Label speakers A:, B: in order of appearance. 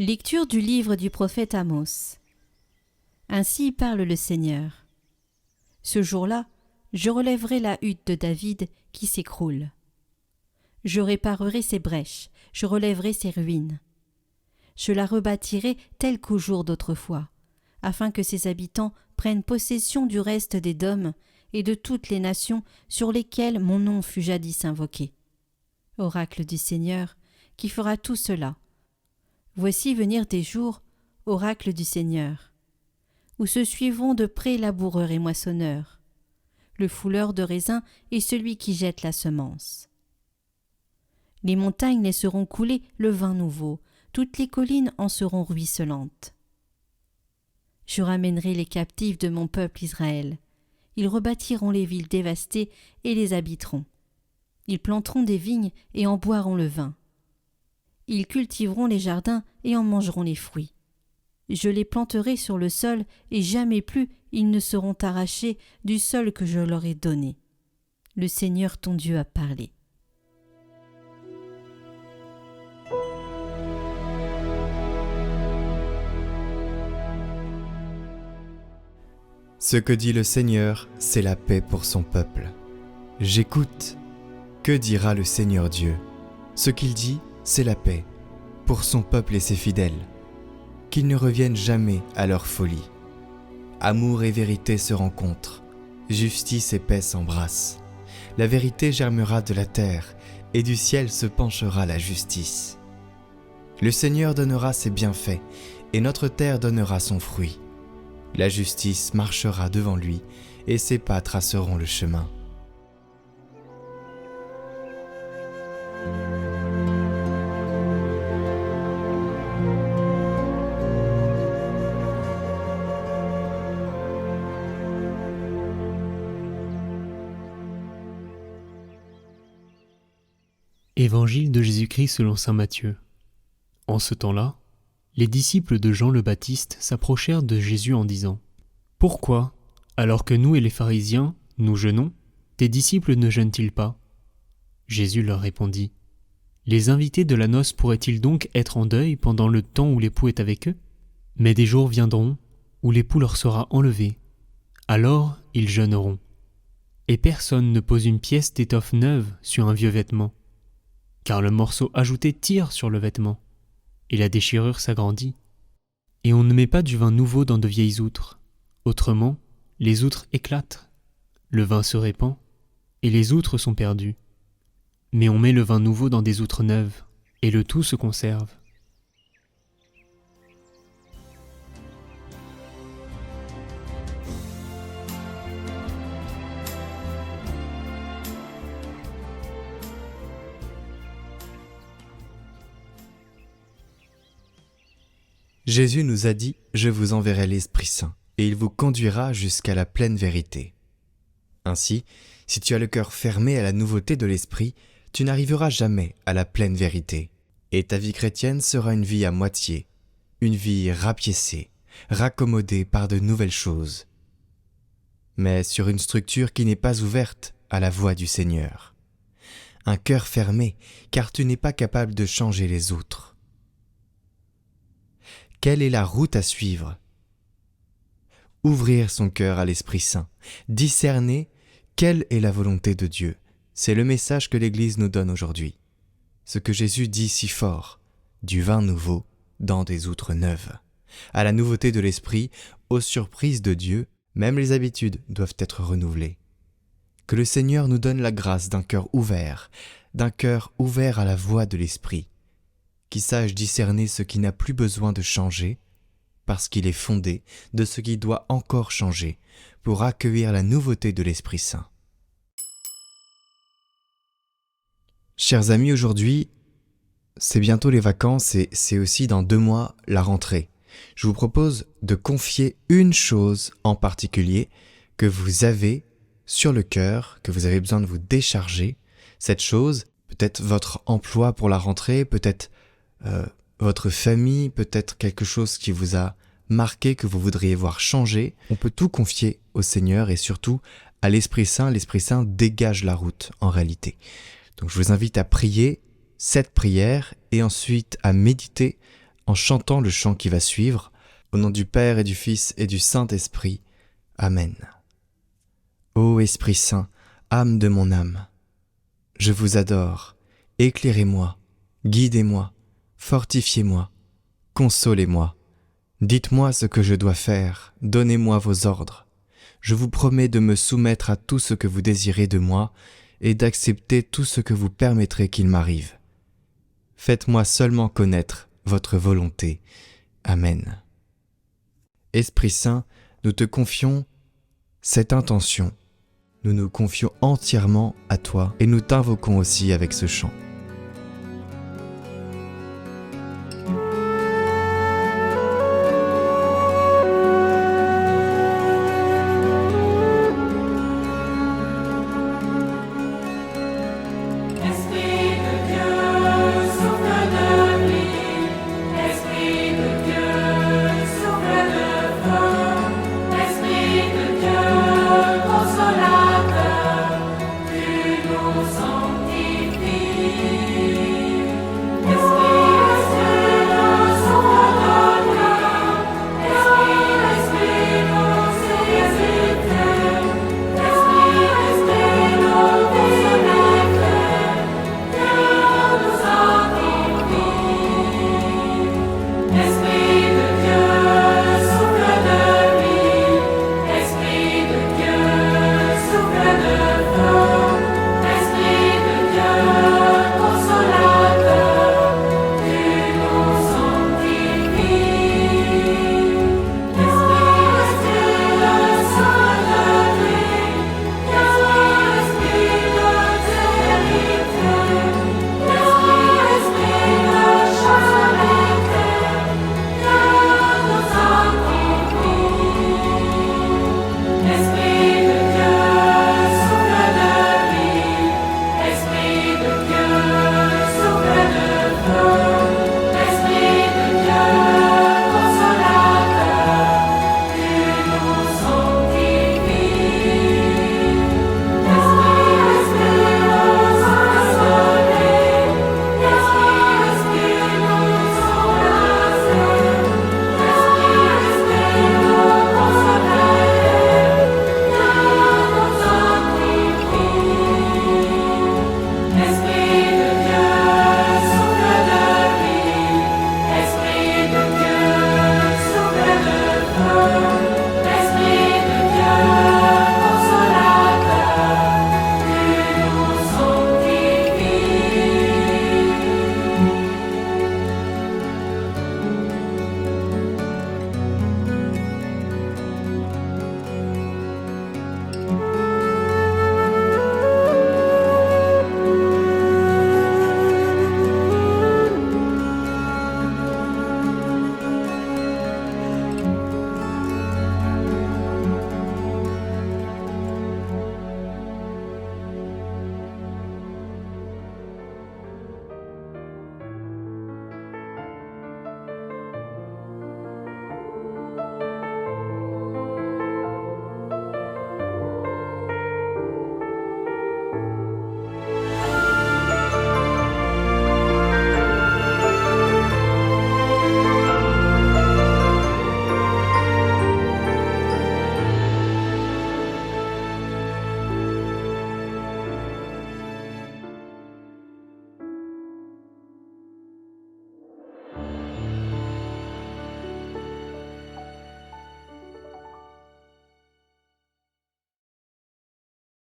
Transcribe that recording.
A: Lecture du livre du prophète Amos. Ainsi parle le Seigneur. Ce jour-là, je relèverai la hutte de David qui s'écroule. Je réparerai ses brèches, je relèverai ses ruines. Je la rebâtirai telle qu'au jour d'autrefois, afin que ses habitants prennent possession du reste d'Édom et de toutes les nations sur lesquelles mon nom fut jadis invoqué. Oracle du Seigneur, qui fera tout cela. Voici venir des jours, oracle du Seigneur, où se suivront de près laboureur et moissonneur, le fouleur de raisin et celui qui jette la semence. Les montagnes laisseront couler le vin nouveau, toutes les collines en seront ruisselantes. Je ramènerai les captifs de mon peuple Israël. Ils rebâtiront les villes dévastées et les habiteront. Ils planteront des vignes et en boiront le vin. Ils cultiveront les jardins et en mangeront les fruits. Je les planterai sur le sol et jamais plus ils ne seront arrachés du sol que je leur ai donné. Le Seigneur ton Dieu a parlé.
B: Ce que dit le Seigneur, c'est la paix pour son peuple. J'écoute. Que dira le Seigneur Dieu? Ce qu'il dit, c'est la paix pour son peuple et ses fidèles. Qu'ils ne reviennent jamais à leur folie. Amour et vérité se rencontrent, justice et paix s'embrassent. La vérité germera de la terre, et du ciel se penchera la justice. Le Seigneur donnera ses bienfaits, et notre terre donnera son fruit. La justice marchera devant lui, et ses pas traceront le chemin.
C: Évangile de Jésus-Christ selon saint Matthieu. En ce temps-là, les disciples de Jean le Baptiste s'approchèrent de Jésus en disant : « Pourquoi, alors que nous et les pharisiens, nous jeûnons, tes disciples ne jeûnent-ils pas ?» Jésus leur répondit : « Les invités de la noce pourraient-ils donc être en deuil pendant le temps où l'époux est avec eux ? Mais des jours viendront où l'époux leur sera enlevé. Alors ils jeûneront. Et personne ne pose une pièce d'étoffe neuve sur un vieux vêtement. Car le morceau ajouté tire sur le vêtement, et la déchirure s'agrandit. Et on ne met pas du vin nouveau dans de vieilles outres. Autrement, les outres éclatent, le vin se répand, et les outres sont perdues. Mais on met le vin nouveau dans des outres neuves, et le tout se conserve. »
B: Jésus nous a dit « Je vous enverrai l'Esprit Saint, et il vous conduira jusqu'à la pleine vérité. » Ainsi, si tu as le cœur fermé à la nouveauté de l'Esprit, tu n'arriveras jamais à la pleine vérité. Et ta vie chrétienne sera une vie à moitié, une vie rapiécée, raccommodée par de nouvelles choses, mais sur une structure qui n'est pas ouverte à la voix du Seigneur. Un cœur fermé, car tu n'es pas capable de changer les autres. Quelle est la route à suivre? Ouvrir son cœur à l'Esprit Saint, discerner quelle est la volonté de Dieu. C'est le message que l'Église nous donne aujourd'hui. Ce que Jésus dit si fort, du vin nouveau dans des outres neuves. À la nouveauté de l'Esprit, aux surprises de Dieu, même les habitudes doivent être renouvelées. Que le Seigneur nous donne la grâce d'un cœur ouvert à la voix de l'Esprit, qui sache discerner ce qui n'a plus besoin de changer, parce qu'il est fondé de ce qui doit encore changer, pour accueillir la nouveauté de l'Esprit Saint. Chers amis, aujourd'hui, c'est bientôt les vacances et c'est aussi dans 2 mois la rentrée. Je vous propose de confier une chose en particulier que vous avez sur le cœur, que vous avez besoin de vous décharger. Cette chose, peut-être votre emploi pour la rentrée, peut-être votre famille, peut-être quelque chose qui vous a marqué, que vous voudriez voir changer. On peut tout confier au Seigneur et surtout à l'Esprit Saint. L'Esprit Saint dégage la route en réalité. Donc je vous invite à prier cette prière et ensuite à méditer en chantant le chant qui va suivre, au nom du Père et du Fils et du Saint-Esprit. Amen. Ô Esprit Saint, âme de mon âme, je vous adore, éclairez-moi, guidez-moi, fortifiez-moi, consolez-moi. Dites-moi ce que je dois faire, donnez-moi vos ordres. Je vous promets de me soumettre à tout ce que vous désirez de moi et d'accepter tout ce que vous permettrez qu'il m'arrive. Faites-moi seulement connaître votre volonté. Amen. Esprit Saint, nous te confions cette intention. Nous nous confions entièrement à toi et nous t'invoquons aussi avec ce chant.